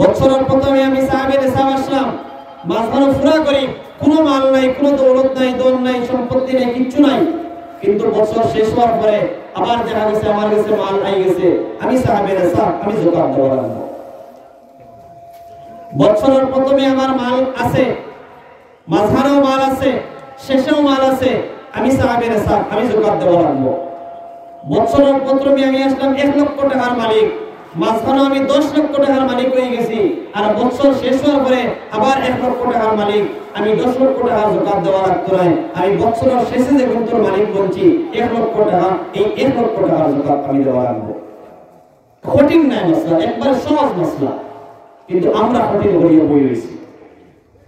বছরের প্রথমে আমি সাহাবের হিসাব আসলাম, মাঝখানে পুরা করি, কোনো মাল নাই, কোনো দৌলত নাই, দন নাই, সম্পত্তি নাই, কিচ্ছু নাই। কিন্তু বছর শেষ হওয়ার পরে আবার দেখা গেছে আমার কাছে মাল আই গেছে, আমি সাহাবের হিসাব, আমি যাকাত দেওয়া লাগবো। বছরের প্রথমে আমার মাল আছে, মাঝখানেও মাল আছে, শেষেও মাল আছে, আমি সাহাবের হিসাব, আমি যাকাত দেওয়া লাগবো। বছরের প্রথমে আমি আসলাম 1 লক্ষ টাকার মালিক, মাঝখানে আমি 10 লক্ষ টাকার মালিক হয়ে গেছি, আর বছর শেষ হওয়ার পরে আবার 1 লক্ষ টাকার মালিক, আমি 10 লক্ষ টাকা যাকাত দেওয়া লাগতো না। আমি বছরের শেষে যে কোন মালিক বলছি 1 লক্ষ টাকা, এই 1 লক্ষ টাকার যাকাত আমি দেওয়া লাগবো। কঠিন নাই মাসলা, একবার সহজ মাসলা, কিন্তু আমরা কঠিন করিয়া বই রয়েছি।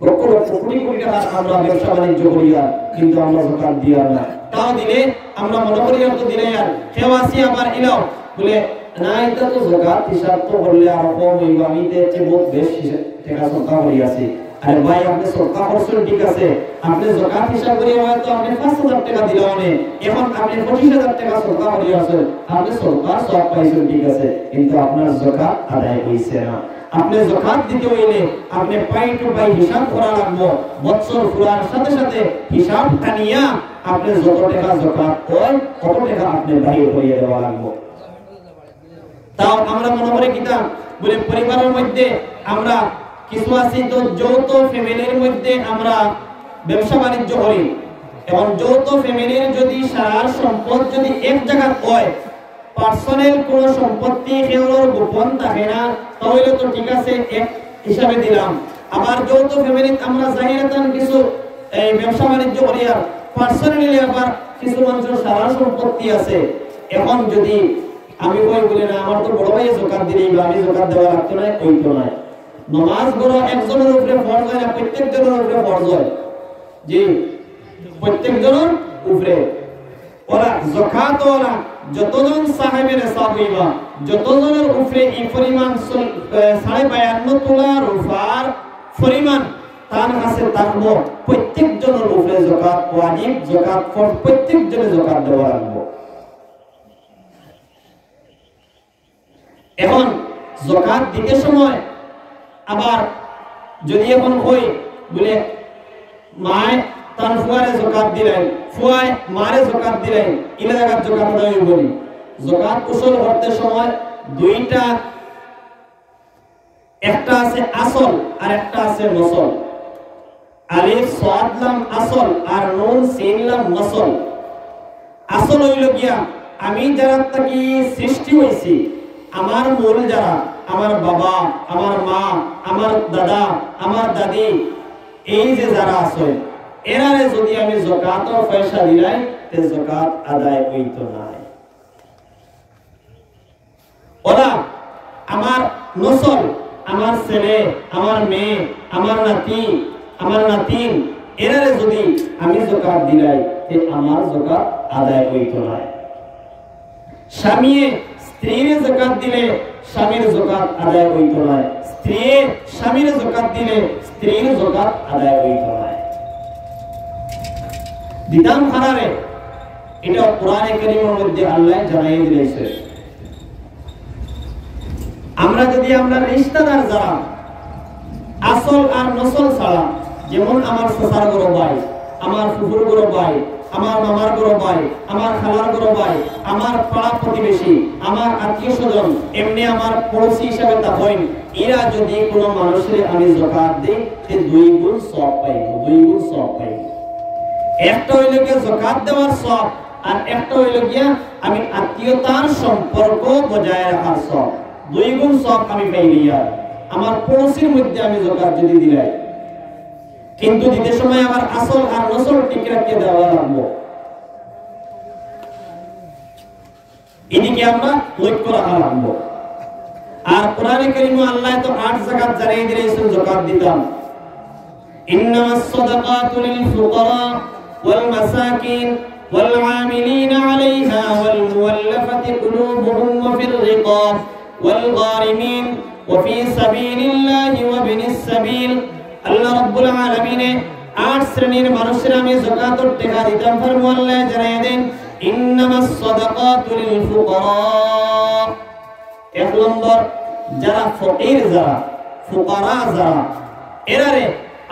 লক্ষ লক্ষ কোটি কোটি টাকা আমরা ব্যবসা বাণিজ্য করিয়া, কিন্তু আমরা যাকাত দিয়া না। তাও দিলে আমরা মনে করি তো দিলে আর খেওয়াছি আবার ইলাও বলে না, এটা তো যাকাত হিসাব তো করলে আর কম হইব, আমি তো এর চেয়ে বহুত বেশি টাকা সরকার করিয়াছি। আরে ভাই, আপনি সরকার করছেন ঠিক আছে, আপনি যাকাত হিসাব করিয়া হয়তো আপনি 5,000 টাকা দিলে অনেক, এখন আপনি 25,000 টাকা সরকার করিয়াছেন, আপনি সরকার সব পাইছেন ঠিক আছে, কিন্তু আপনার যাকাত আদায় হইছে না। আপনি যাকাত দিতে হইলে আপনি পাই টু পাই হিসাব করা লাগবে। বছর ফুরার সাথে সাথে হিসাব টানিয়া আপনি যত টাকা যাকাত হয় কত টাকা আপনি বাহির হইয়া দেওয়া লাগবে। তাও আমরা মনে করি কিতা বলে পরিবারের মধ্যে আমরা কিছু আছি তো যৌথ ফ্যামিলির মধ্যে আমরা ব্যবসা বাণিজ্য করি, এবং যৌথ ফ্যামিলির যদি সার সম্পদ যদি এক জায়গা হয়, পার্সোনাল কোন সম্পত্তি কেউর গোপন থাকে না, তাহলে তো ঠিক আছে, এক হিসাবে দিলাম। আবার যৌথ ফ্যামিলিতে আমরা জাহিরাতান কিছু এই ব্যবসা বাণিজ্য করি, আর পার্সোনালি আবার কিছু মানুষের সারা সম্পত্তি আছে। এখন যদি আমি কই বলি না আমার তো বড় ভাই যাকাত দিলেই বা আমি যাকাত দেওয়া লাগতো না, ওই তো নয়। নামাজ পড়া একজনের উপরে ফরজ হয় না, প্রত্যেকজনের উপরে ফরজ হয়। জি, প্রত্যেকজনের উপরে। ওরা যাকাত ওরা যতজন সাহেবের হিসাব হইবা, যতজনের উপরে এই পরিমাণ 52.5 তোলা রূপার পরিমাণ তার কাছে থাকবো, প্রত্যেকজনের উপরে যাকাত ওয়াজিব, যাকাত ফরজ, প্রত্যেকজনের যাকাত দেওয়া লাগবে। এখন যাকাত দিতে সময় আবার যদি এখন কই বলে মায় তার ফুয়ারে যাকাত দিলেন, ফুয়ায় মারে যাকাত দিলেন, ইলা জায়গার যাকাত আদায় হইব না। যাকাত উসুল করতে সময় দুইটা, একটা আছে আসল আর একটা আছে নসল। আলিফ সাদ লাম আসল আর নুন সিন লাম নসল। আসল হইল গিয়া আমি যারা থাকি সৃষ্টি হইছি, আমার মূল যারা, আমার বাবা, আমার মা, আমার দাদা, আমার দাদি, এই যে যারা আছে এরারে যদি আমি যাকাত ও পয়সা দিলাই তে যাকাত আদায় হইতো না। ওরা আমার নসল, আমার ছেলে, আমার মেয়ে, আমার নাতি, আমার নাতিন, এরারে যদি আমি যাকাত দিলাই তে আমার যাকাত আদায় হইতো না। স্বামী স্ত্রীর যাকাত দিলে স্বামীর যাকাত আদায় হইতো না, স্ত্রী স্বামীর যাকাত দিলে স্ত্রীর যাকাত আদায় হইতো না। বিধান হারারে এটা কোরআনে কারীমের মধ্যে আল্লাহ জানাই দিয়েছে। আমরা যদি আমরা রিশতাদার যারা আসল আর নসল ছাড়া, যেমন আমার চাচার বড় ভাই, আমার ফুফুর বড় ভাই, আমার মামার বড় ভাই, আমার খালার বড় ভাই, আমার পাড়া প্রতিবেশী, আমার আত্মীয় স্বজন, এমনি আমার পড়োশী হিসাবে তা হইন, এরা যদি কোনো মানুষের আমি যাকাত দিই তে 2 গুণ সওয়াব পাইব, 2 গুণ সওয়াব পাইব। একটা হইল গিয়া যাকাত দেওয়ার সওয়াব, আর একটা হইল গিয়া আমি আত্মীয়তার সম্পর্ক বজায় রাখার সওয়াব, 2 গুণ সওয়াব আমি পাইলিয়া। আমার পড়োশীর মধ্যে আমি যাকাত যদি দিলাই, কিন্তু দিতে সময় আমার আসল আর নসল ঠিক রাখিয়ে দেওয়া লাগবে। এদিকে আমরা লক্ষ্য রাখা লাগবে। আর কোরআনে কারীমে আল্লাহ তো 8 যাকাত জানিয়ে দিয়েছেন যাকাত দিতাম। ইন্নামাস সাদাকাতু লিল ফুকারা ওয়াল মাসাকিন ওয়াল আমিলিনা আলাইহা ওয়াল মুওয়াল্লাফাতি কুলুবুহুম ওয়া ফির রিকাব ওয়াল গারিমিন ওয়া ফি সাবিলিল্লাহি ওয়া বিনিস সাবিল। আল্লাহ রাব্বুল আলামিন 8 শ্রেণীর মানুষের আমি যাকাতের টাকা দিতাম, ফরমান আল্লাহ জানিয়ে দেন ইন্নামাস সাদাকাতু লিল ফুকারা। 1 নম্বর যারা ফকির, যারা ফুকারা যারা এরারে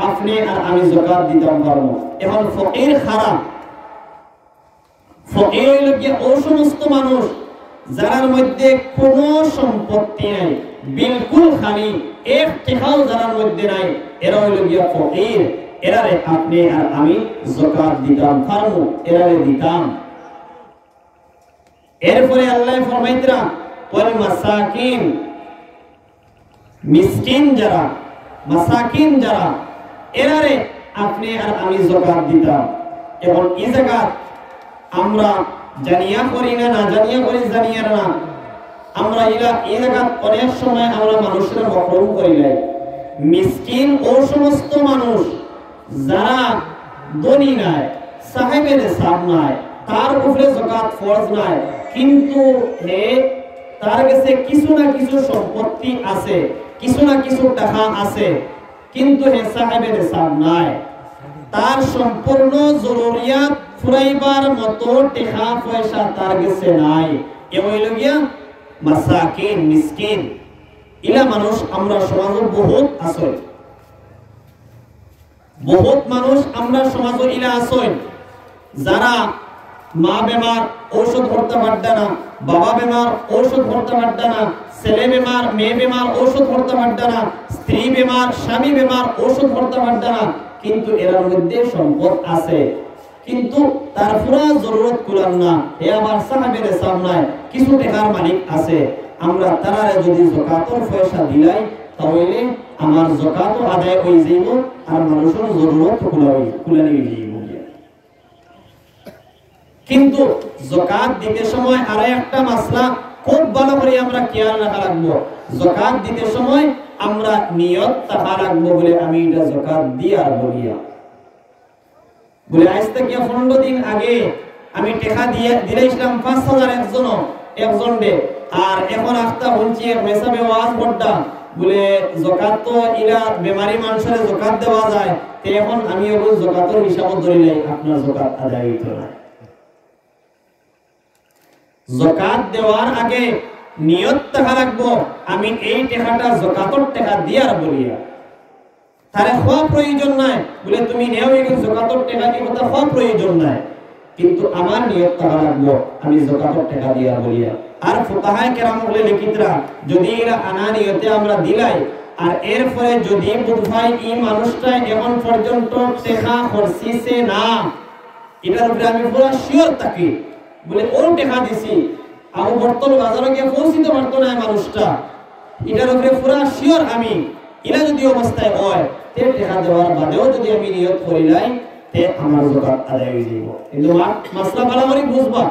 আপনি আর আমি যাকাত দিতাম পারবো। এখন ফকির খারা, ফকির হইল ও সমস্ত মানুষ যারার মধ্যে কোনো সম্পত্তি নাই, বিলকুল খালি, এক টাকাও যারার মধ্যে নাই, এরা হইল গিয়া ফকির। এরারে আপনি আর আমি যাকাত দিতাম পারবো, এরারে দিতাম। এরপরে আল্লাহ ফরমাইতরা ওয়াল মাসাকিন, মিসকিন যারা, মাসাকিন যারা, এরারে আপনি আর আমি যাকাত দিতাম। এবং এই যাকাত আমরা জানিয়া করি না, না জানিয়া করি, জানিয়া না আমরা এই যাকাত অনেক সময় আমরা মানুষের মহরুম করি লাই। মিসকিন ও সমস্ত মানুষ যারা ধনী নাই, সাহেবের হিসাব নাই, তার উপরে যাকাত ফরজ নাই, কিন্তু হে তার কাছে কিছু না কিছু সম্পত্তি আছে, কিছু না কিছু টাকা আছে, কিন্তু হে সাহেবের হিসাব নাই, তার সম্পূর্ণ জরুরিয়াত ফুরাইবার মতো টাকা পয়সা তার কাছে নাই, এ হইল গিয়া মাসাকিন, মিসকিন। ইলা মানুষ আমরা সমাজে বহুত আছে, বহুত মানুষ আমরা সমাজে ইলা আছে যারা মা বেমার ঔষধ করতে পারবে না, বাবা বেমার ঔষধ করতে পারবে না, ছেলে বেমার মেয়ে বেমার ঔষধ করতে পারবে না, স্ত্রী বেমার স্বামী বেমার ঔষধ করতে পারবে না, কিন্তু এর মধ্যে সম্পদ আছে, কিন্তু তার পুরো জরুরত কুলান না, এ আমার সাহাবের হিসাব নাই, কিছু টাকার মালিক আছে, আমরা তারারে যদি যাকাতের পয়সা দিলাই তাহলে আমার যাকাতও আদায় হয়ে যাইব আর মানুষের জরুরত কুলানি হয়ে যাইব। কিন্তু যাকাত দিতে সময় আরো একটা মাসলা খুব ভালো করে আমরা খেয়াল রাখা লাগবো। যাকাত দিতে সময় আমরা নিয়ত থাকা লাগবো বলে আমি এটা যাকাত দিয়ার বলিয়া বলে আজ থেকে 15 দিন আগে আমি টাকা দিয়ে দিলাইছিলাম 5000 একজন দে, আর এখন আস্তা হচ্ছে মেসাবে ওয়াজ বড়টা বলে যাকাত তো ইলা বেমারি মানুষের যাকাত দেওয়া যায়, তে এখন আমি ওই যাকাতের হিসাব ধরিলাই আপনার যাকাত আদায় হইতো না। যাকাত দেওয়ার আগে নিয়ত থাকা লাগবো আমি এই টাকাটা যাকাতের টাকা দিয়ার বলিয়া, তারে হওয়া প্রয়োজন নাই বলে তুমি নেও এই যাকাতের টাকা কি কথা হওয়া প্রয়োজন নাই, কিন্তু আমার নিয়ত থাকা লাগবো আমি যাকাতের টাকা দিয়ার বলিয়া। আর ফুকাহায়ে কেরাম বলে লিখিতরা যদি এরা আনা নিয়তে আমরা দিলাই আর এরপরে যদি বুঝাই এই মানুষটা এখন পর্যন্ত টাকা খরচিছে না, এটার উপরে আমি পুরো শিওর থাকি বলে ও টাকা দিছি আর বর্তমান বাজারে গিয়ে পৌঁছিতে পারতো না মানুষটা, এটার উপরে পুরা শিওর আমি, এরা যদি অবস্থায় হয় তে টাকা দেওয়ার বাদেও যদি আমি নিয়ত করিলাই তে আমার যাকাত আদায় হয়ে যাবে। কিন্তু মাসলা ভালো করে বুঝবা,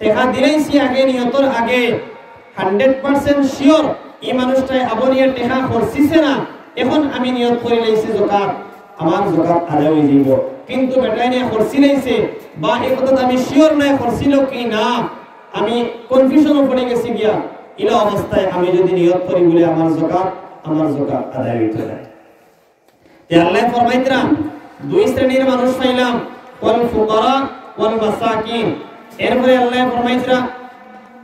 টাকা দিলাইছি আগে নিয়তর আগে 100% শিওর এই মানুষটাই আবনিয়া টাকা খরচিছে না, এখন আমি নিয়ত করে লাইছি যাকাত, আমার যাকাত আদায় হয়ে যাবে। কিন্তু বেটাই নিয়ে খরচি লাইছে বা এই কথা আমি শিওর নাই খরচিল কি না, আমি কনফিউশনে পড়ে গেছি গিয়া, ইলা অবস্থায় আমি যদি নিয়ত করি বলে আমার যাকাত আদায় হইতে না। তে আল্লাহ ফরমাইতরা দুই শ্রেণীর মানুষ পাইলাম, ওয়াল ফুকারা ওয়াল মাসাকিন। এরপরে আল্লাহ ফরমাইতরা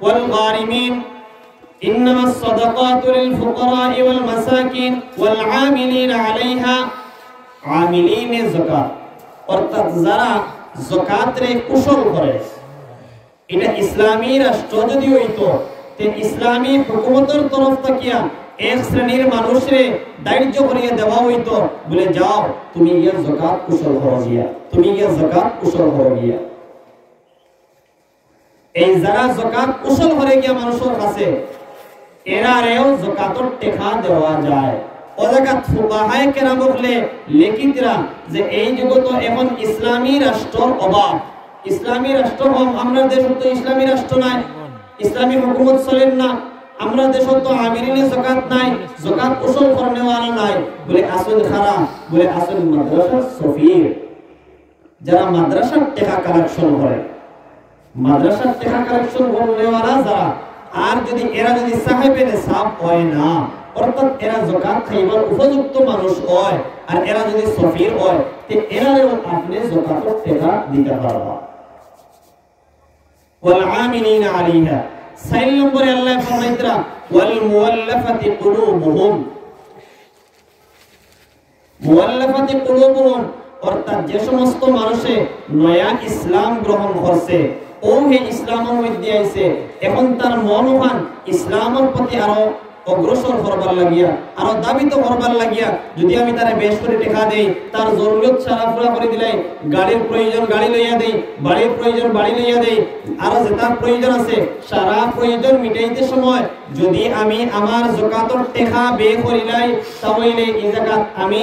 ওয়াল গারিমিন ইন্নামাস সাদাকাতু লিল ফুকারা'i ওয়াল মাসাকিন ওয়াল আমিলিনা আলাইহা, আমিলিনে যাকাত অর্থাৎ যারা যাকাতরে কুশল করে। এটা ইসলামী রাষ্ট্র যদি হইতো তে ইসলামী হুকুমতের তরফ থেকে এক শ্রেণীর মানুষরে দায়িত্ব করিয়ে দেওয়া হইতো বলে যাও তুমি গিয়া যাকাত কুশল করো গিয়া, তুমি গিয়া যাকাত কুশল করো গিয়া। এই যারা যাকাত কুশল করে গিয়া মানুষের কাছে এরারেও যাকাতের টাকা দেওয়া যায়। ও জায়গা ফুকাহায়ে কেরাম বলে লিখিতরা যে এই জগত এখন ইসলামী রাষ্ট্রের অভাব, ইসলামী রাষ্ট্র আমরা দেশ তো ইসলামী রাষ্ট্র নাই, ইসলামী হুকুমত চলেন না, আমরা দেশ তো আমিরিনে যাকাত নাই, যাকাত উসুল করনেওয়ালা নাই বলে আসল খারাপ বলে আসল মাদ্রাসা সফির, যারা মাদ্রাসার টাকা কালেকশন করে, মাদ্রাসার টাকা কালেকশন করনেওয়ালা যারা, আর যদি এরা যদি সাহেবের হিসাব হয় না অর্থাৎ এরা যাকাত খাইবার উপযুক্ত মানুষ হয় আর এরা যদি সফির হয় তে এরাও আপনি যাকাতের টাকা দিতে পারবা। ওয়াল আমিলিনা আলাইহা। 4 নম্বরে আল্লাহ ফরমাইতরা ওয়াল মুওয়াল্লাফাতি কুলুবুহুম, মুআল্লাফাতি কুলুবুহুম, অর্থাৎ যে সমস্ত মানুষে নয়া ইসলাম গ্রহণ করছে, ও হে ইসলামের মধ্যে আইছে, এখন তার মনোভান ইসলামের প্রতি আরো অগ্রসর করবার লাগিয়া, আরো দাবিত করবার লাগিয়া, যদি আমি তারে বেশ করে টাকা দেই, তার জরুরত সারা পুরা করে দিলাই, গাড়ির প্রয়োজন গাড়ি লইয়া দেই, বাড়ির প্রয়োজন বাড়ি লইয়া দেই, আরো যে তার প্রয়োজন আছে সারা প্রয়োজন মিটাইতে সময় যদি আমি আমার যাকাতের টাকা ব্যয় করিলাই, তাহলে এই যাকাত আমি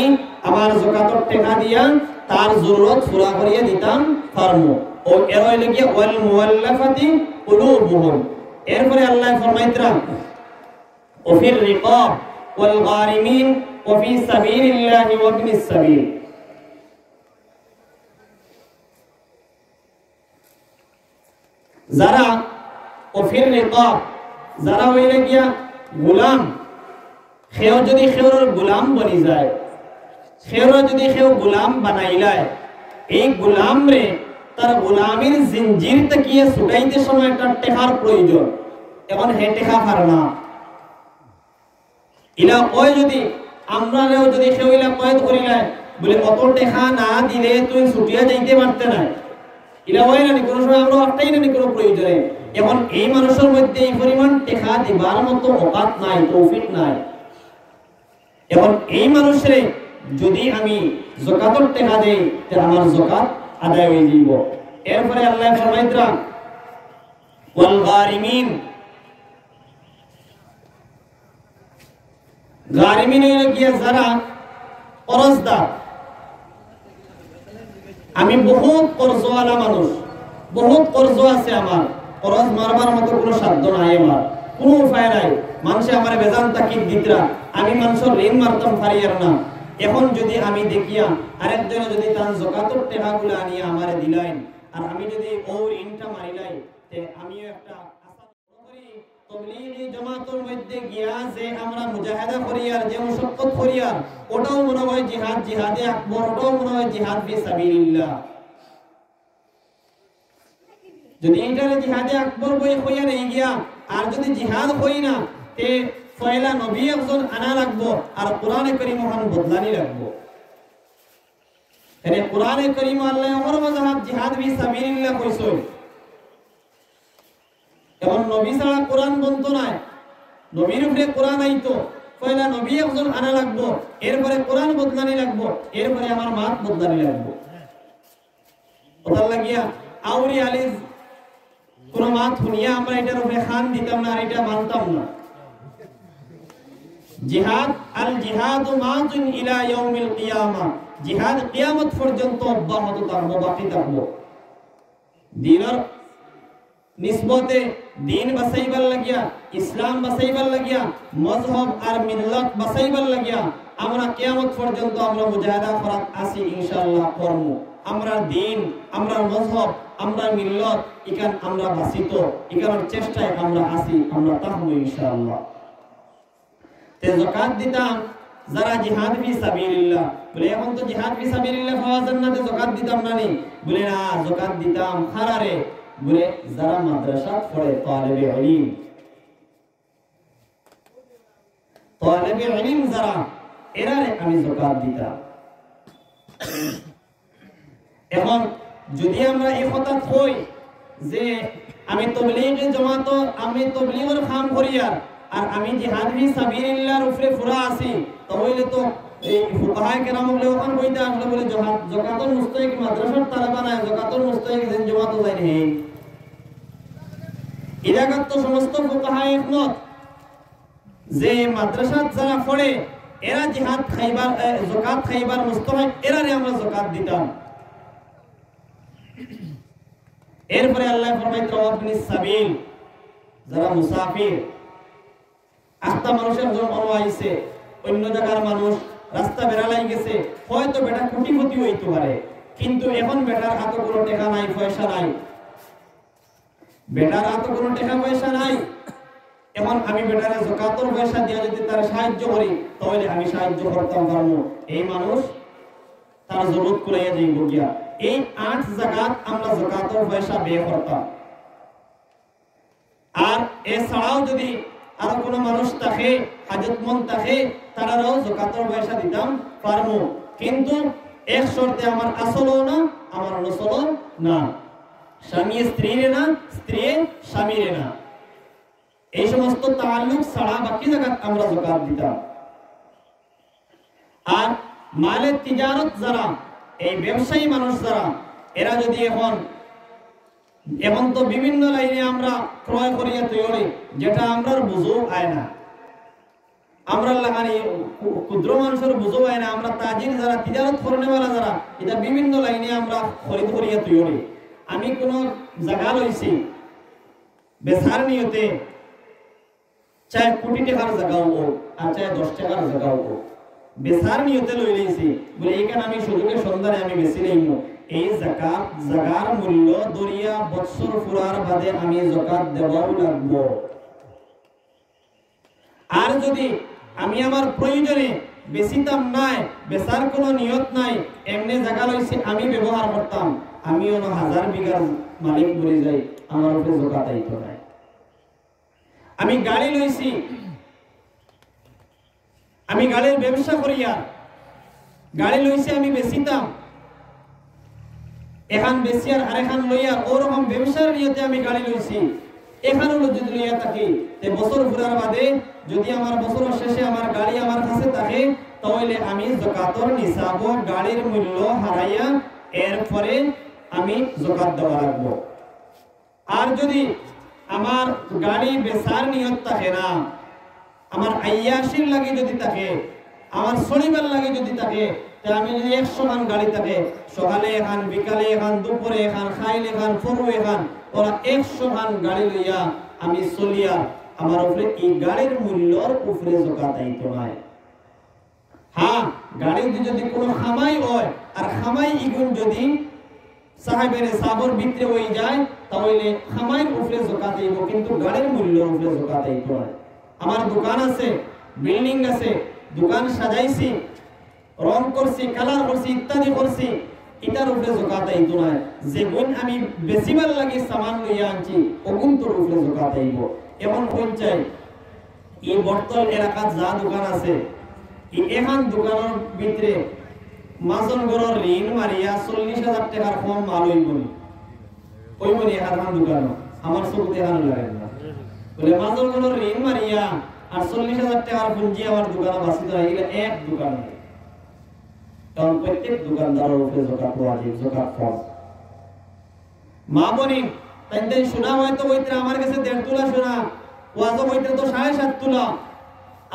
আমার যাকাতের টাকা দিয়া তার জরুরত পুরা করিয়া দিতাম পারমু। ও এর হইল কি ওয়াল মুআল্লাফাতি কুলুবুহুম। এরপরে আল্লাহ ফরমাইতরা ওফির রিকাব ওয়াল গারিমিন ওফি সাবিলিল্লাহি ওয়া ইবনিস সাবিল। যারা ওফির রিকাব, যারা হইলে গিয়া গোলাম, সেও যদি সেওর গোলাম বনি যায়, সেওর যদি সেও গোলাম বানাইলায়, এই গোলাম রে তার গোলামের জিনজির থেকে ছুটাইতে সময় একটা টেকার প্রয়োজন, এখন হে টেকা পারে না। ইলা কয় যদি আমরাও যদি কেউ ইলা কয়েদ করিলাই বলে অত টেকা না দিলে তুই ছুটিয়া যাইতে পারতে না, ইলা হয় না, কোনো সময় আমরা একটাই না কোনো প্রয়োজনে। এখন এই মানুষের মধ্যে এই পরিমাণ টেকা দিবার মতো অকাত নাই, তৌফিক নাই। এখন এই মানুষের যদি আমি যাকাতের টাকা দেই, তাহলে আমার যাকাত আদায় হয়ে যাইব। এরপরে আল্লাহ ফরমাইতরা ওয়াল গারিমিন, গারিমিন হইল গিয়া যারা কর্জদার। আমি বহুত কর্জওয়ালা মানুষ, বহুত কর্জ আছে আমার, কর্জ মারবার মতো কোনো সাধ্য নাই, আমার কোনো উপায় নাই। মানুষে আমার বেজান তাকিদ দিতরা, আমি মানুষের ঋণ মারতাম পারিয়ার না। এখন যদি আমি দেখিয়া আরেকজনে যদি তার যাকাতের টাকাগুলো আনিয়া আমারে দিলাইন, আর আমি যদি ও ঋণটা মারিলাই, তে আমিও একটা আশা করি তাবলীগী জামাতের মধ্যে গিয়া যে আমরা মুজাহিদা করিয়ার, যে মুশাক্কত করিয়ার, ওটাও মনে হয় জিহাদ, জিহাদে আকবর, ওটাও মনে হয় জিহাদ ফি সাবিলিল্লাহ। যদি এইটারে জিহাদে আকবর বই হইয়া নেই গিয়া, আর যদি জিহাদ হই না, তে পয়লা নবী একজন আনা লাগবো, আর কোরআনে কারীম মহান বদলানি লাগবো। এনে কোরআনে কারীম আল্লাহ ওমর মাযহাব জিহাদ ফি সাবিলিল্লাহ কইছে। এখন নবী ছাড়া কোরআন বন্ধ নাই, নবীর উপরে কোরআন আইতো, পয়লা নবী একজন আনা লাগবো, এরপরে কোরআন বদলানি লাগবো, এরপরে আমার মাত বদলানি লাগবো। কথা লাগিয়া আউরি আলিজ কোন মাত শুনিয়া আমরা এটার উপরে খান দিতাম না, আর এটা মানতাম না। জিহাদ আল জিহাদু মাতুন ইলা ইয়াউমিল কিয়ামা, জিহাদ কিয়ামত পর্যন্ত অব্যাহত থাকবে, বাকি থাকবে। দ্বীনের নিসবতে দ্বীন বাঁচাইবার লাগিয়া, ইসলাম বাঁচাইবার লাগিয়া, মযহব আর মিল্লাত বাঁচাইবার লাগিয়া আমরা কিয়ামত পর্যন্ত আমরা মুজাহিদা করাত আছি ইনশাআল্লাহ করব। আমরা দ্বীন, আমরা মযহব, আমরা মিল্লাত ইকান আমরা বাঁচিত, ইকানের চেষ্টায় আমরা আছি, আমরা তাহবো ইনশাআল্লাহ। তে যাকাত দিতাম যারা জিহাদ ফি সাবিলিল্লাহ, বলে এখন তো জিহাদ ফি সাবিলিল্লাহ পাওয়া যায় না, তে যাকাত দিতাম না নি, বলে না যাকাত দিতাম খারারে, বলে যারা মাদ্রাসা পড়ে তালেবে ইলম, তালেবে ইলম যারা, এরারে আমি যাকাত দিতাম। এখন যদি আমরা এই কথা কই যে আমি তাবলীগী জামাত, আমি তাবলীগের কাম করি আর আমি জিহাদ ফি সাবিলিল্লাহর উপরে পুরা আছি, তাহলে তো এই ফুকাহায়ে কেরাম বলে ওখান কইতে আসলে বলে যাকাতুল মুস্তাহিক মাদ্রাসার তালেবা না, যাকাতুল মুস্তাহিক জিন জামাত যায় না। ইলাকাত তো সমস্ত ফুকাহায়ে একমত যে মাদ্রাসাত যারা পড়ে এরা জিহাদ খাইবার, যাকাত খাইবার মুস্তাহিক, এরারে আমরা যাকাত দিতাম। এরপরে আল্লাহ ফরমাইতে ইবনিস সাবিল, যারা মুসাফির, আস্তা মানুষের জন্য আইছে, অন্য জায়গার মানুষ রাস্তা বেড়ালাই গেছে, হয়তো বেটা কোটিপতি হইতে পারে, কিন্তু এখন বেটার হাতে কোনো টাকা নাই, পয়সা নাই, বেটার হাতে কোনো টাকা পয়সা নাই। এখন আমি বেটারে যাকাতের পয়সা দিয়ে যদি তার সাহায্য করি, তাহলে আমি সাহায্য করতাম পারবো। এই মানুষ তার জরুরত কুলাইয়া যাইব গিয়া। এই 8 যাকাত আমরা যাকাতের পয়সা ব্যয় করতাম। আর এছাড়াও যদি আর কোন মানুষ থাকে, হাজতমন্দ থাকে, তারাও যাকাতের পয়সা দিতাম পারবো। কিন্তু এক শর্তে আমার আসলও না আমার নসলও না, স্বামী স্ত্রীর না স্ত্রী স্বামীর না। এই সমস্ত তাআল্লুক ছাড়া বাকি জায়গায় আমরা যাকাত দিতাম। আর মালের তিজারত যারা, এই ব্যবসায়ী মানুষ যারা, এরা যদি এখন তো বিভিন্ন লাইনে আমরা ক্রয় করিয়া তৈরি, যেটা আমরা বুঝো আয় না, আমরা লাগানি ক্ষুদ্র মানুষের বুঝো আয় না, আমরা তাজির যারা তিজারত করনেওয়ালা যারা, এটা বিভিন্ন লাইনে আমরা খরিদ করিয়া তৈরি। আমি কোন জায়গা লইছি বেচার নিয়তে, চাই কোটি টাকার জায়গাও হোক আর চাই 10 টাকার জায়গাও হোক, বেচার নিয়তে লই লইছি বলে এইখানে আমি সুযোগের সন্ধানে আমি বেশি নেই, এই যাকাত জাগার মূল্য দরিয়া বছর ফুরার বাদে আমি যাকাত দেওয়াও লাগবো। আর যদি আমি আমার প্রয়োজনে বেচিতাম নাই, বেচার কোনো নিয়ত নাই, এমনি জায়গা লইছি আমি ব্যবহার করতাম, আমি 1000 বিঘার মালিক বলে যাই, আমার উপরে যাকাত আইতো নাই। আমি গাড়ি লইছি, আমি গাড়ির ব্যবসা করিয়া গাড়ি লইছি, আমি বেচিতাম, এখান বেচিয়ার আরেখান লইয়া ওরকম ব্যবসার নিয়তে আমি গাড়ি লইছি, এখানে যদি লইয়া থাকি, বছর ঘুরার বাদে যদি আমার বছরের শেষে আমার গাড়ি আমার কাছে থাকে, তাহলে আমি যাকাতের নিসাব গাড়ির মূল্য হারাইয়া এরপরে আমি যাকাত দেওয়া লাগবো। আর যদি আমার গাড়ি বেচার নিয়ত থাকে না, আমার আইয়াশির লাগে যদি থাকে, আমার শনিবার লাগে যদি থাকে, আমি যদি 100 খান গাড়ি থাকে, সকালে এখান, বিকালে এখান, দুপুরে এখান, খাইলে এখান, ফরু এখান, ওরা 100 খান গাড়ি লইয়া আমি চলিয়া, আমার উপরে এই গাড়ির মূল্যর উপরে যাকাত আইতো নাই। হ্যাঁ, গাড়ি যদি কোনো খামাই হয়, আর খামাই ইগুন যদি সাহেবের সাবর ভিতরে হয়ে যায়, তাহলে খামাইর উপরে যাকাত আইব, কিন্তু গাড়ির মূল্যর উপরে যাকাত আইতো না। আমার দোকান আছে, বিল্ডিং আছে, দোকান সাজাইছি, রং করছি, কালার করছি, ইত্যাদি করছি, এটার উপরে যাকাত আইতো না। যে গুণ আমি বেচিবার লাগি সামান লইয়া আনছি, ওগুন তোর উপরে যাকাত আইব। এমন কোন চাই এই বর্তল এলাকার যা দোকান আছে, এখান দোকানের ভিতরে মাজন গড়ের ঋণ মারিয়া 40,000 টাকার কম মাল হইবনি, ওইবনি এখান দোকান আমার চোখতে এখান লাগে না বলে মাজন গড়ের ঋণ মারিয়া আর 40,000 টাকার পুঁজি আমার দোকানে বাঁচিত হয়, এগুলো এক দোকান নেই। কারণ প্রত্যেক দোকানদারের উপরে যাকাত ওয়াজিব, যাকাত ফরজ। মা বনি তাই শোনা হয়তো ওইটা আমার কাছে 1.5 তোলা শোনা, ওয়াজব ওইটা তো 7.5 তোলা,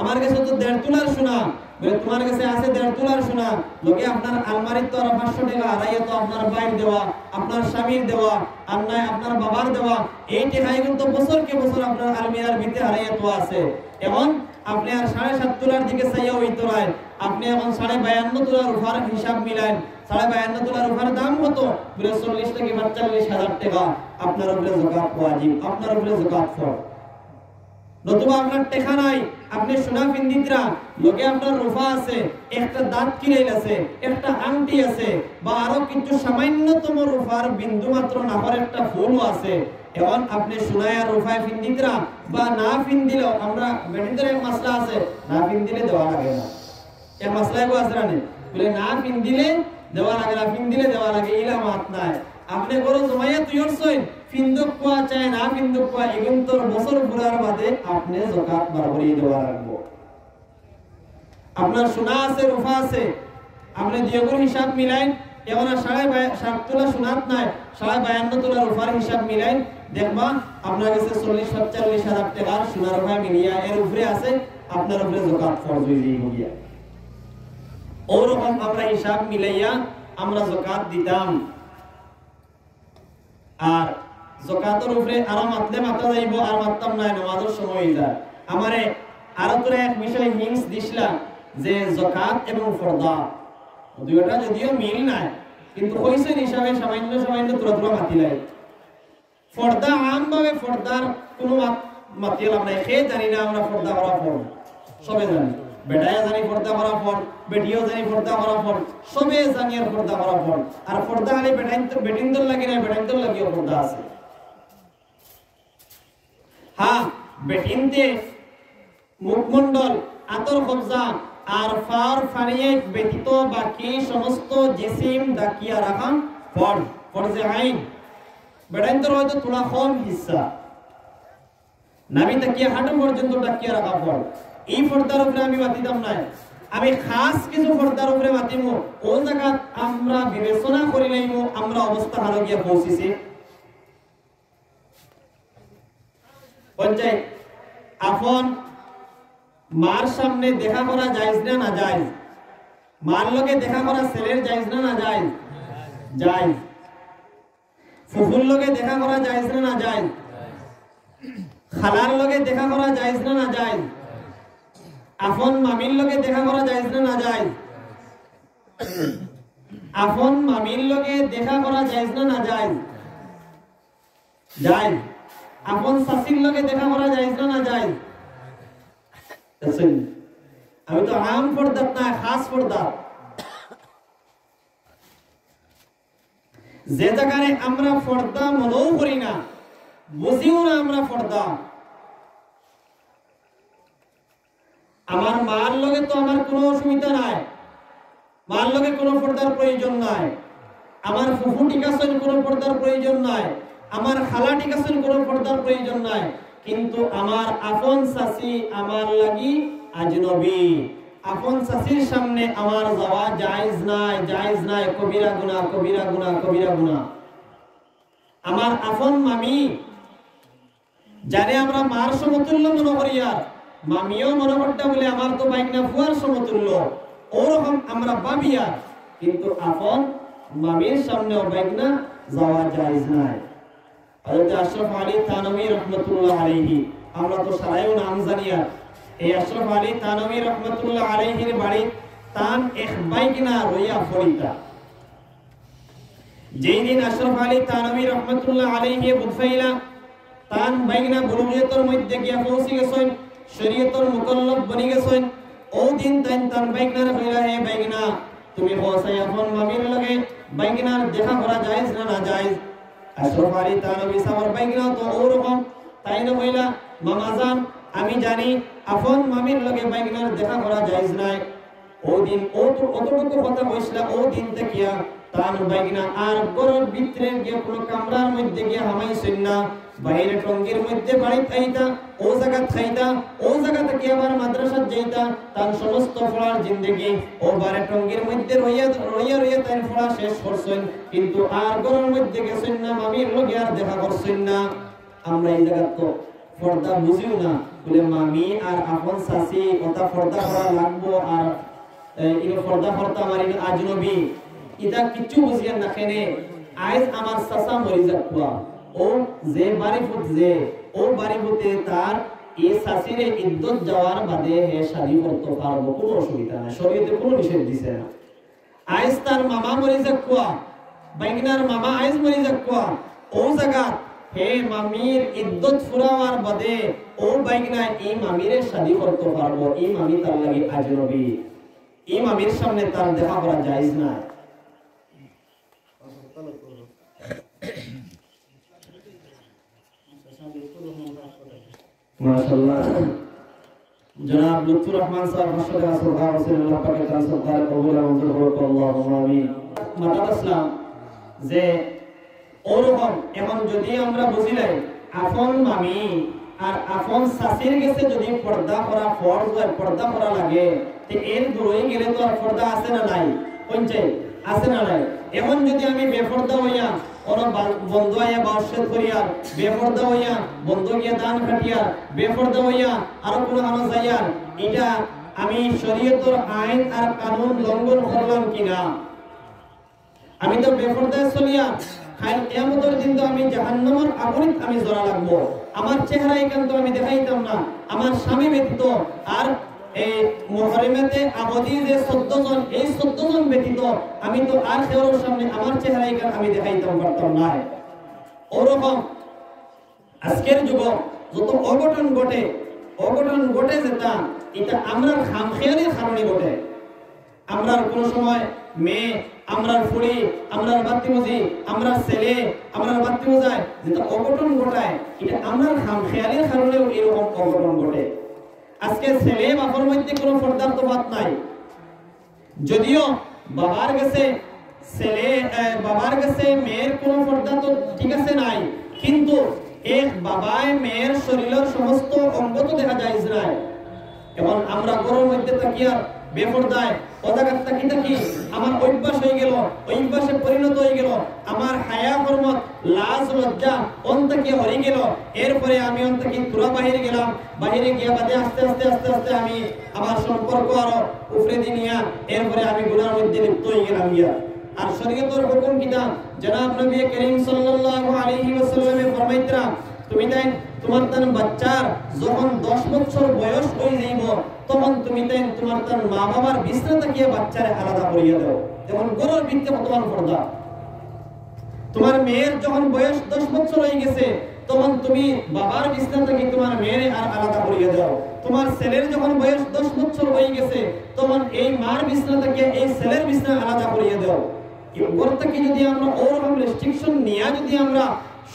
আমার কাছে তো 1.5 তোলার শোনা, বলে তোমার কাছে আছে 1.5 তোলার শোনা, লোকে আপনার আলমারির তো আর 500 টাকা হারাইয়া তো আপনার ভাইয়ের দেওয়া, আপনার স্বামীর দেওয়া, আর নাই আপনার বাবার দেওয়া, এই টাকাই কিন্তু বছরকে বছর আপনার আলমিরার ভিতরে হারাইয়া তো আছে। এখন আপনি আর 7.5 তোলার দিকে চাইয়া হইতো নাই, আপনি এখন 52.5 তোলার রূপার হিসাব মিলান, 52.5 তোলার রূপার দাম কত, বলে 40 থেকে 45,000 টাকা, আপনার উপরে যাকাত ওয়াজিব, আপনার উপরে যাকাত ফরজ। নতুবা আপনার টাকা নাই, আপনি সোনা পিন্দিতরা, লোকে আপনার রূপা আছে, একটা দাঁত কিরাইল আছে, একটা আংটি আছে, বা আরো কিছু সামান্যতম রূপার বিন্দু মাত্র নাহর একটা ফুলও আছে, এখন আপনি সোনায় আর রূপায় পিন্দিতরা বা না পিন্দিলেও, আমরা বেটিদের এক মাসলা আছে, না পিন্দিলে দেওয়া লাগে না, এক মাসলায় গো আছে রানে, বলে না পিন্দিলে দেওয়া লাগে না, পিন্দিলে দেওয়া লাগে, ইলা মাত নাই। আপনি বড় জমাইয়া তুইর সইন ফিন্দুক কোয়া চায় না ফিন্দুক কোয়া, এগুন তোর বছর ঘুরার বাদে আপনি যাকাত বারবারই দেওয়া লাগবো। আপনার সোনা আছে, রূপা আছে, আপনি দিয়গুর হিসাব মিলাইন, এখন 7.5 তোলা সোনাত নাই, 52 তোলা রূপার হিসাব মিলাইন, দেখবা আপনার কাছে 40-45,000 টাকার সোনা রূপা মিলিয়া এর উপরে আছে, আপনার উপরে যাকাত ফরজ হয়ে গিয়া। ওরকম আমরা হিসাব মিলাইয়া আমরা যাকাত দিতাম। আর যাকাতের উপরে আরো মাতলে মাতা যাইব, আর মাততাম না, নামাজের সময় হয়ে যায়। আমারে আরো তোরা এক বিষয় হিংস দিছিলাম যে যাকাত এবং ফরদা দুইটা যদিও মিল নাই, কিন্তু কইছে হিসাবে সামান্য সামান্য তোরা মাতিলাই। ফরদা আমভাবে ফরদার কোনো মাতিয়ালাম নাই, খেয়ে জানি না আমরা ফরদা করা ফরজ, সবে জানি, বেটায় জানি পর্দা করা ফরজ, বেটিও জানি পর্দা করা ফরজ, সবে জানি আর পর্দা করা ফরজ। আর পর্দা খালি বেটিনদের লাগি না, বেটাইনদের লাগিও পর্দা আছে। হ্যাঁ, বেটিনতে মুখমন্ডল, আতর কবজা, আর ফার ফানিয়ে ব্যতীত বাকি সমস্ত জিসিম ডাকিয়া রাখা ফরজে আইন বেড়াইতে হয়তো তোলা কম হিস্সা নামি তাকিয়া হাঁটু পর্যন্ত ডাকিয়া রাখা ফর এই ফর্দার উপরে আমি মাতিতাম নাই আমি খাস কিছু ফর্দার উপরে মাতিমু ও জায়গা আমরা বিবেচনা করি নাইমু আমরা অবস্থা হানো গিয়া পৌঁছিছি পঞ্চায়েত আপন মার সামনে দেখা করা জায়েজ না না জায়েজ মার লগে দেখা করা ছেলের জায়েজ না না জায়েজ জায়েজ ফুফুর লগে দেখা করা জায়েজ না না জায়েজ খালার লগে দেখা করা জায়েজ না না জায়েজ আপন মামির লগে দেখা করা জায়েজ না না জায়েজ আপন মামির লগে দেখা করা জায়েজ না না জায়েজ জায়েজ আপন শাশির লগে দেখা করা জায়েজ না না জায়েজ আমি তো আম পর্দাত না খাস পর্দাত যে জায়গায় আমরা পর্দা মনেও করি না বুঝিও না আমরা পর্দা আমার মার লগে তো আমার কোনো অসুবিধা নাই মার লগে কোনো পর্দার প্রয়োজন নাই আমার ফুফু ঠিক আছেন কোনো পর্দার প্রয়োজন নাই আমার খালা ঠিক আছেন কোনো পর্দার প্রয়োজন নাই কিন্তু আমার আপন শাশি আমার লাগি আজনবী আপন শাশির সামনে আমার যাওয়া জায়েজ নাই কবিরা গুনাহ কবিরা গুনাহ কবিরা গুনাহ আমার আপন মামি যারে আমরা মার সমতুল্য মনে করি আর মামিও মনে করতে বলে আমার তো বাইকনা ফুয়ার সমতুল্য ওরকম আমরা ভাবি আর কিন্তু আপন মামির সামনে বাইকনা যাওয়া জায়েজ নাই হযরত আশরাফ আলী থানভী রাহমাতুল্লাহ আলাইহি আমরা তো সবাই নাম জানি আর এই আশরাফ আলী থানভী রাহমাতুল্লাহ আলাইহির বাড়ি তান এক বাইকনা রইয়া ফরিতা যেই দিন আশরাফ আলী থানভী রাহমাতুল্লাহ আলাইহি বুফাইলা তান বাইকনা বুলুগিয়তের মধ্যে গিয়া পৌঁছে গেছেন শরীয়তের মুকাল্লাফ বনি গেছেন ও দিন তান বাইকনার কইলা হে বাইকনা তুমি পৌঁছাই আপন মামির লগে বাইকনার দেখা করা জায়েজ না না জায়েজ আশরাফ আলী থানভী সাহেবের বাইকনা তো ওরকম তাই না কইলা মামাজান আমি জানি আপন মামির লগে বাইকনার দেখা করা জায়েজ নাই ও দিন অতটুকু কথা কইছলা ও দিন থেকে তান বাইকনা আর গরর ভিতরে গিয়ে কোন কামরার মধ্যে গিয়ে হামাইছেন না বাইরে টঙ্গির মধ্যে বাড়ি খাইতা ও জায়গা খাইতা ও জায়গা থেকে আবার মাদ্রাসা যাইতা তার সমস্ত পড়ার জিন্দেগি ও বাইরে টঙ্গির মধ্যে রইয়া তাই পড়া শেষ করছেন কিন্তু আর গরর মধ্যে গেছেন না মামির লগে আর দেখা করছেন না আমরা এই জায়গা তো পর্দা বুঝিও না বলে মামি আর আপন শাশি কথা পর্দা করা লাগবো আর ইনো পর্দা করতে আমার ইনো আজনবী এটা কিছু বুঝিয়া না কেনে আজ আমার চাচা মরি যাকুয়া ও যে বাড়িতে তার এই শাশিরে ইদ্যত যাওয়ার বাদে হে শাদী করতে পারবো কোনো অসুবিধা নাই শরীয়তে কোনো নিষেধ দিছে না আজ তার মামা মরি যাকুয়া বাইগনার মামা আজ মরি যাকুয়া ও জায়গা হে মামির ইদ্যত ফুরাওয়ার বাদে ও বাইগনা এই মামিরে শাদী করতে পারবো এই মামি তার লাগি আজনবী এই মামির সামনে তার দেখা করা জায়েজ না মাশাআল্লাহ জনাব লুৎফুর রহমান সাহেব মাশাআল্লাহ সুবহান রাসূলুল্লাহ পাকের কাছে সরকার কবুল মঞ্জুর করুক আল্লাহুম্মা আমিন মাদাদ ইসলাম যে ওরকম এখন যদি আমরা বুঝিলাই আপন মামি আর আপন শাশির কাছে যদি পর্দা করা ফরজ হয় পর্দা করা লাগে তে এর দূরে গেলে তো আর পর্দা আছে না নাই পঞ্চায়েত আছে না নাই এখন যদি আমি বেপর্দা হইয়া ওর বন্ধ হইয়া বাসেত করিয়া বেপর্দা হইয়া বন্ধ গিয়া দান খাটিয়া বেপর্দা হইয়া আর কোনো আনো যাইয়া এটা আমি শরীয়তের আইন আর কানুন লঙ্ঘন করলাম কিনা আমি তো বেপর্দায় চলিয়া খাইল কিয়ামতের দিন তো আমি জাহান্নামের আগুনে আমি জড়া লাগবো আমার চেহারা এখান তো আমি দেখাইতাম না আমার স্বামী ব্যতীত আর এই মুহররমেতে আবদি যে 14 জন এই 14 জন ব্যতীত আমি তো আর কেউর সামনে আমার চেহারা এখান আমি দেখাইতাম পারতাম না ওরকম আজকের যুগ যত অঘটন ঘটে যেটা এটা আমরা খামখেয়ালির কারণে ঘটে আমরা কোন সময় মেয়ে আমরার ফুড়ি আমরার বাত্তিমজি আমরার ছেলে আমরার বাত্তিমজায় যেটা অঘটন ঘটায় এটা আমরার খামখেয়ালির কারণেও এরকম অঘটন ঘটে আজকে ছেলে বাবার মধ্যে কোনো পর্দার তফাৎ নাই। যদিও বাবার কাছে মেয়ের কোনো পর্দা তো ঠিক আছে নাই, কিন্তু এক বাবায় মেয়ের শরীরের সমস্ত অঙ্গ তো দেখা যায় নাই। এবং আমরা ঘরের মধ্যে তাকিয়া বেপরদায় অজাগাত থাকি আমার অভ্যাস হয়ে গেল, অভ্যাসে পরিণত হয়ে গেল, আমার হায়া হরমত লাজ লজ্জা অন্তকে হয়ে গেল। এরপরে আমি অন্তকে পুরা বাহিরে গেলাম, বাহিরে গিয়ে বাদে আস্তে আস্তে আস্তে আস্তে আমি আমার সম্পর্ক আরো উপরে দিনিয়া এরপরে আমি গুনার মধ্যে লিপ্ত হয়ে গেলাম গিয়া। আর শরীয়তের হুকুম কিটা জনাব নবী করিম সাল্লাল্লাহু আলাইহি ওয়াসাল্লামে ফরমাইতরা, তুমি দেন তোমার তান বাচ্চার যখন 10 বছর বয়স হয়ে যাইব তখন তুমি দেন তোমার তান মা বাবার বিছনা থেকে বাচ্চারে আলাদা করিয়ে দাও। যেমন গরুর ভিত্তি বর্তমান পর্দা। তোমার মেয়ের যখন বয়স 10 বছর হয়ে গেছে তখন তুমি বাবার বিছনা থেকে তোমার মেয়েরে আর আলাদা করিয়ে দাও। তোমার ছেলের যখন বয়স 10 বছর হয়ে গেছে তখন এই মার বিছনা থেকে এই ছেলের বিছনা আলাদা করিয়ে দাও। এই বর্তকে যদি আমরা ওরকম রেস্ট্রিকশন নিয়ে যদি আমরা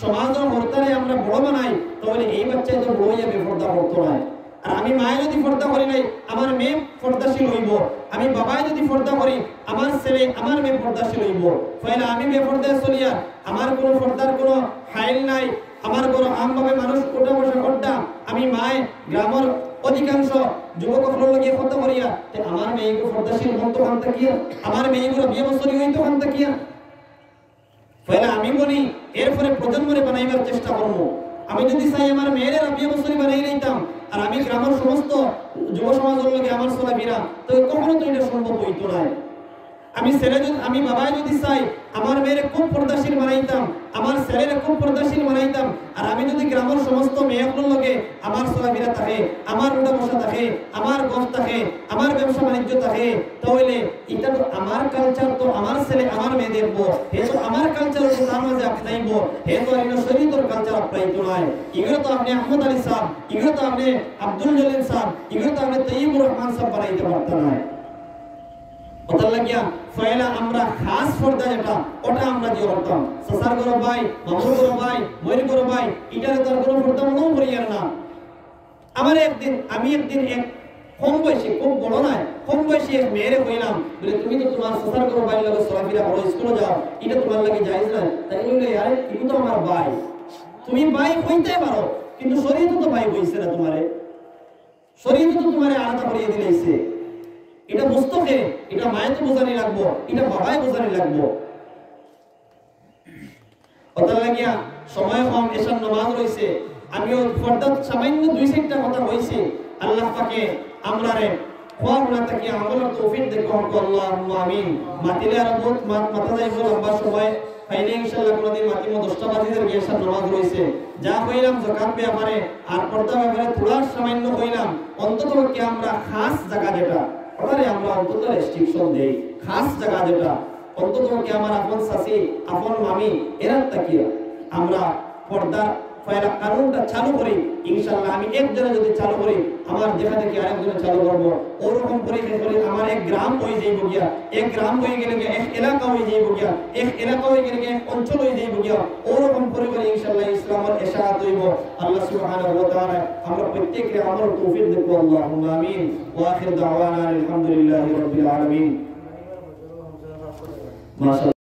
সমাজের হরতালে আমরা বড় বানাই তাহলে এই বাচ্চা তো বড় যাবে, পর্দা করতে হয়। আর আমি মায়ে যদি পর্দা করি নাই আমার মেয়ে পর্দাশীল হইব, আমি বাবাই যদি পর্দা করি আমার ছেলে আমার মেয়ে পর্দাশীল হইব। ফলে আমি বেপর্দায় চলিয়া আমার কোনো পর্দার কোনো হাইল নাই, আমার কোনো আমভাবে মানুষ ওটা বসা করতাম, আমি মায়ে গ্রামের অধিকাংশ যুবক লাগিয়ে পর্দা করিয়া আমার মেয়েকে পর্দাশীল মন্ত খান থাকিয়া আমার মেয়েগুলো বিয়ে বছরই হইতো খান থাকিয়া। ফলে আমি বলি এরপরে প্রজন্মরে বানাইবার চেষ্টা করবো। আমি যদি চাই আমার মেয়ের বিয়ে বছরই বানাই নিতাম আর আমি গ্রামের সমস্ত যুব সমাজের লগে আমার চলাফেরা তো কখনো তো এটা সম্ভব হইতো না। আমি বাবাই যদি চাই আমার মেয়ের খুব পর্দাশীল বানাইতাম, আমার ছেলের খুব পর্দাশীল বানাইতাম, আর আমি যদি গ্রামের সমস্ত মেয়েগুলোর লগে আমার চলাফেরা থাকে, আমার উঠা বসা থাকে, আমার গছ থাকে, আমার ব্যবসা বাণিজ্য থাকে, তাহলে এটা তো আমার কালচার, তো আমার ছেলে আমার মেয়ে দেখবো, হে তো আমার কালচার তার মাঝে আপনাইব, হে তো আর শরীয়তের কালচার আপনাইতো নয়। এগুলো তো আপনি আহমদ আলী সাহেব, এগুলো তো আপনি আব্দুল জলিল সাহেব, এগুলো তো আপনি তৈয়বুর রহমান সাহেব বানাইতে পারতেন না। ওটার লাগিয়া ফয়লা আমরা খাস পর্দা যেটা ওটা আমরা যে করতাম সাসার গরো ভাই, মামুর গরো ভাই, ময়ূর গরো ভাই, এটারে তার কোনো পর্দা মনেও করিয়ার না। আমি একদিন এক কম বয়সী, খুব বড় নয়, কম বয়সী এক মেয়েরে কইলাম, বলে তুমি তো তোমার সাসার গরো ভাইয়ের লগে চলাফেরা করো, স্কুলে যাও, এটা তোমার লাগে জায়েজ না? তাই বললে আরে তুমি তো আমার ভাই, তুমি ভাই হইতে পারো, কিন্তু শরীয়ত তো ভাই হইছে না তোমারে, শরীয়ত তো তোমারে আলাদা করিয়ে দিলেছে। এটা বুঝতে এটা মায়ে তো বোঝানি লাগবো, এটা বাবাই বোঝানি লাগবো। ওটার লাগিয়া সময় কম, এসার নামাজ রয়েছে, আমিও পর্দা সামান্য 2-3টা কথা কইছি। আল্লাহ পাকে আমরারে খোয়াগুলা থেকে আমলের তৌফিক দেখো, আল্লাহুম্মা আমিন। মাতিলে আর বহুত মাথা যাইব লম্বা সময় ফাইলে ইনশাআল্লাহ কোনদিন মাতিমো 10টা বাজে এসার নামাজ রয়েছে। যা কইলাম যাকাত ব্যাপারে আর পর্দা ব্যাপারে থোড়া সামান্য কইলাম, অন্তত কি আমরা খাস জায়গা যেটা ওটারে আমরা অন্তত রেস্ট্রিকশন দেই, খাস জায়গা যেটা অন্তত কি আমার আপন শাশি আপন মামি এরা তাকিয়া আমরা পর্দা ফায়লা কানুনটা চালু করি। ইনশাআল্লাহ আমি একজনে যদি চালু করি আমার দেখা দেখি আরেকজনে চালু করবো, ওরকম করে আমার এক গ্রাম হয়ে যাইব গিয়া, এক গ্রাম হয়ে গেলে এক এলাকা হয়ে যাইব গিয়া, এক এলাকা হয়ে গেলে এক অঞ্চল হয়ে যাইব গিয়া, ওরকম করে করে ইনশাআল্লাহ ইসলামের ইশাআত হইব। আল্লাহ সুবহানাহু ওয়া তাআলা আমরা প্রত্যেককে আমল তৌফিক দেব, আল্লাহুম্মা আমিন। ওয়া আখির দাওয়ানা আলহামদুলিল্লাহি রাব্বিল আলামিন। মাশাআল্লাহ।